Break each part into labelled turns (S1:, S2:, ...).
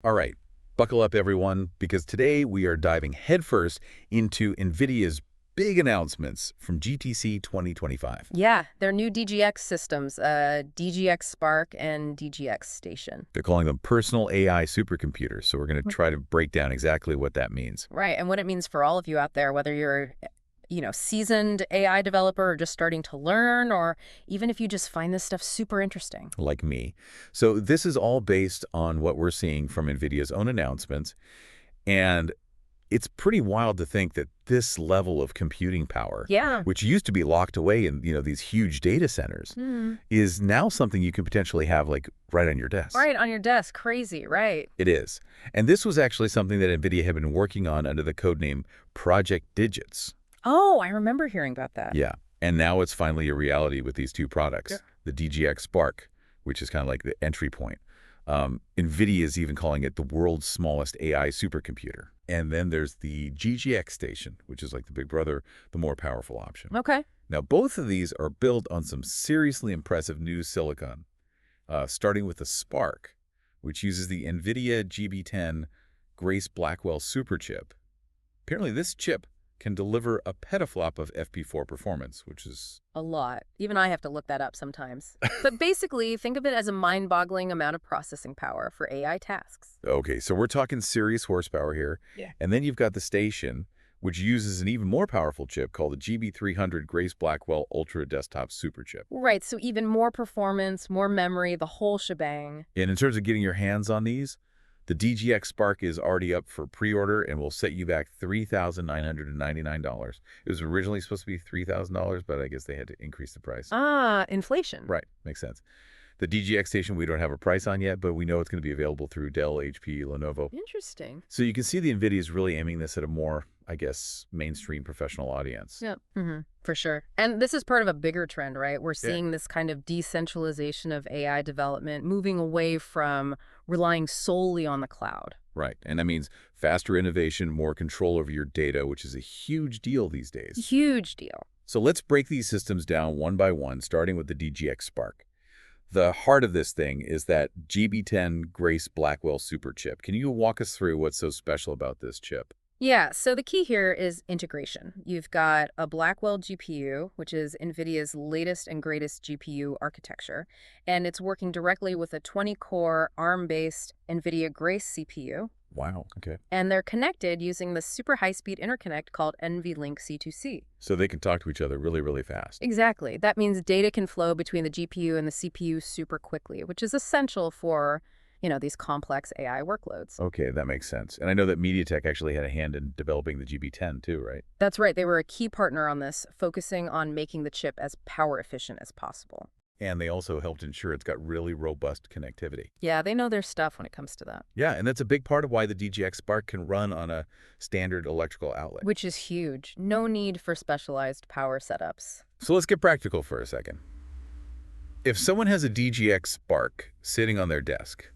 S1: All right, buckle up everyone, because today we are diving headfirst into NVIDIA's big announcements from GTC 2025.
S2: Yeah, their new DGX systems, DGX Spark and DGX Station.
S1: They're calling them personal AI supercomputers, so we're going to try to break down exactly what that means.
S2: Right, and what it means for all of you out there, whether you're, seasoned AI developer or just starting to learn, or even if you just find this stuff super interesting.
S1: Like me. So this is all based on what we're seeing from NVIDIA's own announcements, and it's pretty wild to think that this level of computing power,
S2: Yeah.
S1: which used to be locked away in, these huge data centers, is now something you can potentially have like right on your desk.
S2: Right, on your desk. Crazy, right.
S1: It is. And this was actually something that NVIDIA had been working on under the codename Project Digits.
S2: Oh, I remember hearing about that.
S1: Yeah. And now it's finally a reality with these two products,
S2: Yeah.
S1: the DGX Spark, which is kind of like the entry point. NVIDIA is even calling it the world's smallest AI supercomputer. And then there's the GGX Station, which is like the big brother, the more powerful option.
S2: Okay.
S1: Now, both of these are built on some seriously impressive new silicon, starting with the Spark, which uses the NVIDIA GB10 Grace Blackwell superchip. Apparently, this chip can deliver a petaflop of FP4 performance, which is...
S2: A lot. Even I have to look that up sometimes. But basically, think of it as a mind-boggling amount of processing power for AI tasks.
S1: Okay, so we're talking serious horsepower here.
S2: Yeah.
S1: And then you've got the Station, which uses an even more powerful chip called the GB300 Grace Blackwell Ultra Desktop Superchip.
S2: Right, so even more performance, more memory, the whole shebang.
S1: And in terms of getting your hands on these, the DGX Spark is already up for pre-order and will set you back $3,999. It was originally supposed to be $3,000, but I guess they had to increase the price.
S2: Ah, inflation.
S1: Right, makes sense. The DGX Station, we don't have a price on yet, but we know it's going to be available through Dell, HP, Lenovo.
S2: Interesting.
S1: So you can see the NVIDIA is really aiming this at a more, I guess, mainstream professional audience.
S2: Yeah, for sure. And this is part of a bigger trend, right? We're seeing this kind of decentralization of AI development, moving away from relying solely on the cloud.
S1: Right, and that means faster innovation, more control over your data, which is a huge deal these days.
S2: Huge deal.
S1: So let's break these systems down one by one, starting with the DGX Spark. The heart of this thing is that GB10 Grace Blackwell superchip. Can you walk us through what's so special about this chip?
S2: Yeah, so the key here is integration. You've got a Blackwell GPU, which is NVIDIA's latest and greatest GPU architecture, and it's working directly with a 20-core ARM-based NVIDIA Grace CPU,
S1: Wow, okay.
S2: and they're connected using the super high-speed interconnect called NVLink C2C.
S1: So they can talk to each other really, really fast.
S2: Exactly. That means data can flow between the GPU and the CPU super quickly, which is essential for, these complex AI workloads.
S1: Okay, that makes sense. And I know that MediaTek actually had a hand in developing the GB10 too, right?
S2: That's right. They were a key partner on this, focusing on making the chip as power efficient as possible.
S1: And they also helped ensure it's got really robust connectivity.
S2: Yeah, they know their stuff when it comes to that.
S1: Yeah, and that's a big part of why the DGX Spark can run on a standard electrical outlet.
S2: Which is huge. No need for specialized power setups.
S1: So let's get practical for a second. If someone has a DGX Spark sitting on their desk,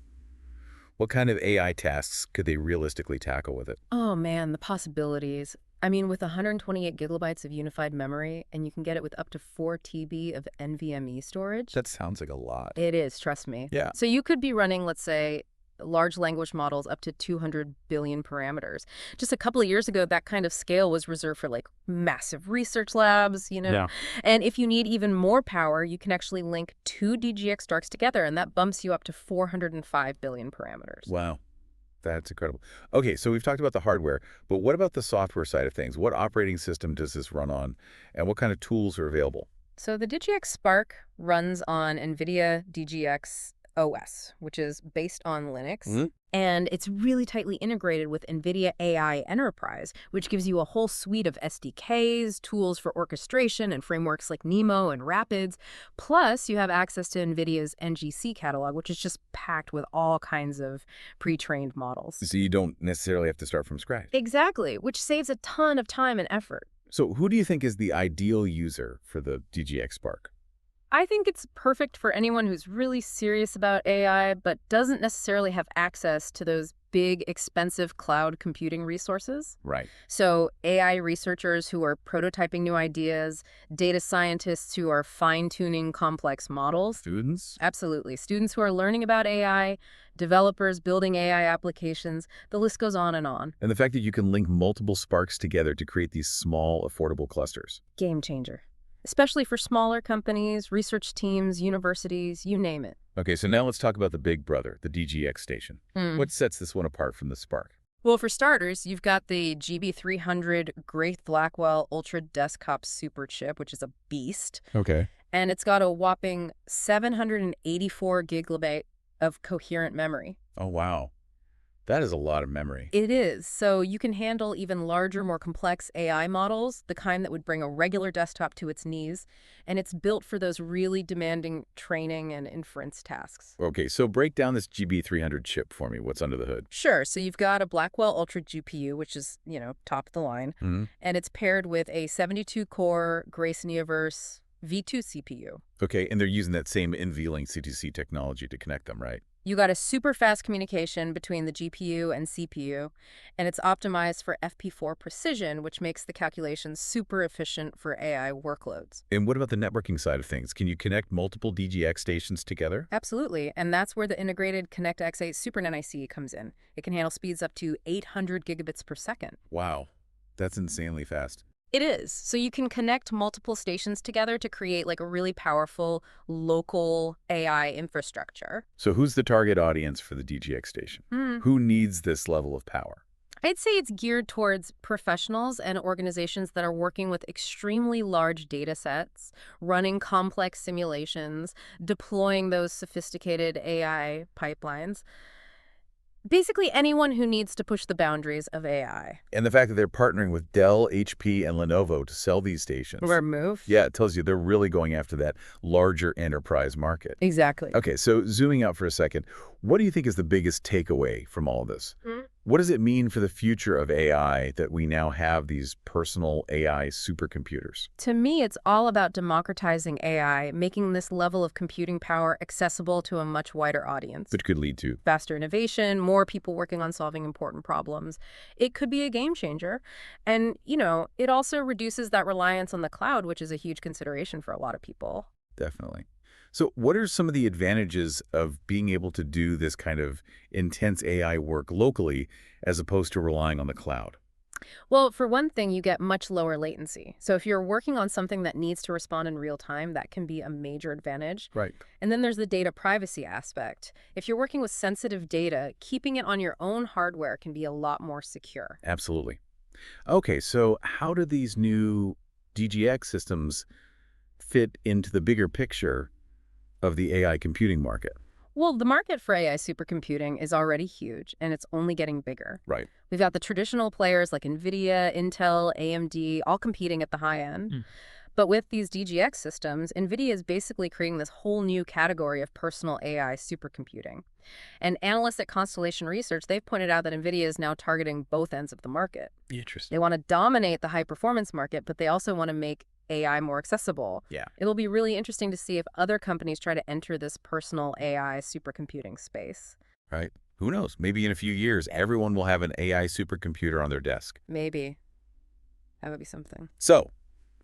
S1: what kind of AI tasks could they realistically tackle with it?
S2: Oh man, the possibilities. I mean, with 128 gigabytes of unified memory, and you can get it with up to 4 TB of NVMe storage.
S1: That sounds like a lot.
S2: It is, trust me.
S1: Yeah.
S2: So you could be running, let's say, large language models up to 200 billion parameters. Just a couple of years ago, that kind of scale was reserved for like massive research labs,
S1: Yeah.
S2: And if you need even more power, you can actually link two DGX Starks together, and that bumps you up to 405 billion parameters.
S1: Wow. That's incredible. Okay, so we've talked about the hardware, but what about the software side of things? What operating system does this run on, and what kind of tools are available?
S2: So the DGX Spark runs on NVIDIA DGX OS, which is based on Linux. And it's really tightly integrated with NVIDIA AI Enterprise, which gives you a whole suite of SDKs, tools for orchestration, and frameworks like Nemo and Rapids. Plus, you have access to NVIDIA's NGC catalog, which is just packed with all kinds of pre-trained models.
S1: So you don't necessarily have to start from scratch.
S2: Exactly, which saves a ton of time and effort.
S1: So who do you think is the ideal user for the DGX Spark?
S2: I think it's perfect for anyone who's really serious about AI, but doesn't necessarily have access to those big, expensive cloud computing resources.
S1: Right.
S2: So AI researchers who are prototyping new ideas, data scientists who are fine-tuning complex models.
S1: Students?
S2: Absolutely. Students who are learning about AI, developers building AI applications, the list goes on and on.
S1: And the fact that you can link multiple Sparks together to create these small, affordable clusters.
S2: Game changer. Especially for smaller companies, research teams, universities, you name it.
S1: Okay, so now let's talk about the big brother, the DGX station.
S2: Hmm.
S1: What sets this one apart from the Spark?
S2: Well, for starters, you've got the GB300 Grace Blackwell Ultra Desktop Super Chip, which is a beast.
S1: Okay.
S2: And it's got a whopping 784 gigabyte of coherent memory.
S1: Oh, wow. That is a lot of memory.
S2: It is. So you can handle even larger, more complex AI models, the kind that would bring a regular desktop to its knees. And it's built for those really demanding training and inference tasks.
S1: Okay, so break down this GB300 chip for me. What's under the hood?
S2: Sure. So you've got a Blackwell Ultra GPU, which is, top of the line.
S1: Mm-hmm.
S2: And it's paired with a 72-core Grace Neoverse V2 CPU.
S1: Okay, and they're using that same NVLink C2C technology to connect them, right?
S2: You got a super fast communication between the GPU and CPU, and it's optimized for FP4 precision, which makes the calculations super efficient for AI workloads.
S1: And what about the networking side of things? Can you connect multiple DGX stations together?
S2: Absolutely, and that's where the integrated ConnectX-8 SuperNet IC comes in. It can handle speeds up to 800 gigabits per second.
S1: Wow, that's insanely fast.
S2: It is. So you can connect multiple stations together to create like a really powerful local AI infrastructure.
S1: So who's the target audience for the DGX station? Who needs this level of power?
S2: I'd say it's geared towards professionals and organizations that are working with extremely large data sets, running complex simulations, deploying those sophisticated AI pipelines. Basically, anyone who needs to push the boundaries of AI.
S1: And the fact that they're partnering with Dell, HP, and Lenovo to sell these stations.
S2: Move?
S1: Yeah, it tells you they're really going after that larger enterprise market.
S2: Exactly.
S1: Okay, so zooming out for a second, what do you think is the biggest takeaway from all of this? What does it mean for the future of AI that we now have these personal AI supercomputers?
S2: To me, it's all about democratizing AI, making this level of computing power accessible to a much wider audience.
S1: Which could lead to
S2: Faster innovation, more people working on solving important problems. It could be a game changer. And, it also reduces that reliance on the cloud, which is a huge consideration for a lot of people.
S1: Definitely. So what are some of the advantages of being able to do this kind of intense AI work locally as opposed to relying on the cloud?
S2: Well, for one thing, you get much lower latency. So if you're working on something that needs to respond in real time, that can be a major advantage.
S1: Right.
S2: And then there's the data privacy aspect. If you're working with sensitive data, keeping it on your own hardware can be a lot more secure.
S1: Absolutely. Okay, so how do these new DGX systems fit into the bigger picture of the AI computing market?
S2: Well, the market for AI supercomputing is already huge, and it's only getting bigger.
S1: Right.
S2: We've got the traditional players like NVIDIA, Intel, AMD, all competing at the high end. But with these DGX systems, NVIDIA is basically creating this whole new category of personal AI supercomputing. And analysts at Constellation Research, they've pointed out that NVIDIA is now targeting both ends of the market.
S1: Interesting.
S2: They want to dominate the high-performance market, but they also want to make AI more accessible.
S1: Yeah.
S2: It'll be really interesting to see if other companies try to enter this personal AI supercomputing space.
S1: Right. Who knows? Maybe in a few years, everyone will have an AI supercomputer on their desk.
S2: Maybe. That would be something.
S1: So,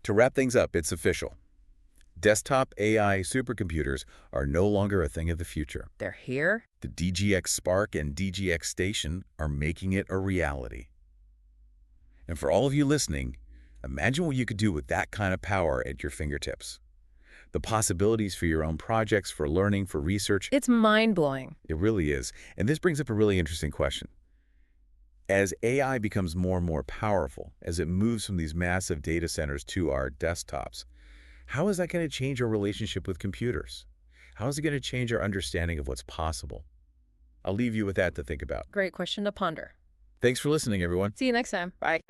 S1: to wrap things up, it's official. Desktop AI supercomputers are no longer a thing of the future.
S2: They're here.
S1: The DGX Spark and DGX Station are making it a reality. And for all of you listening, imagine what you could do with that kind of power at your fingertips. The possibilities for your own projects, for learning, for research.
S2: It's mind-blowing.
S1: It really is. And this brings up a really interesting question. As AI becomes more and more powerful, as it moves from these massive data centers to our desktops, how is that going to change our relationship with computers? How is it going to change our understanding of what's possible? I'll leave you with that to think about.
S2: Great question to ponder.
S1: Thanks for listening, everyone.
S2: See you next time. Bye.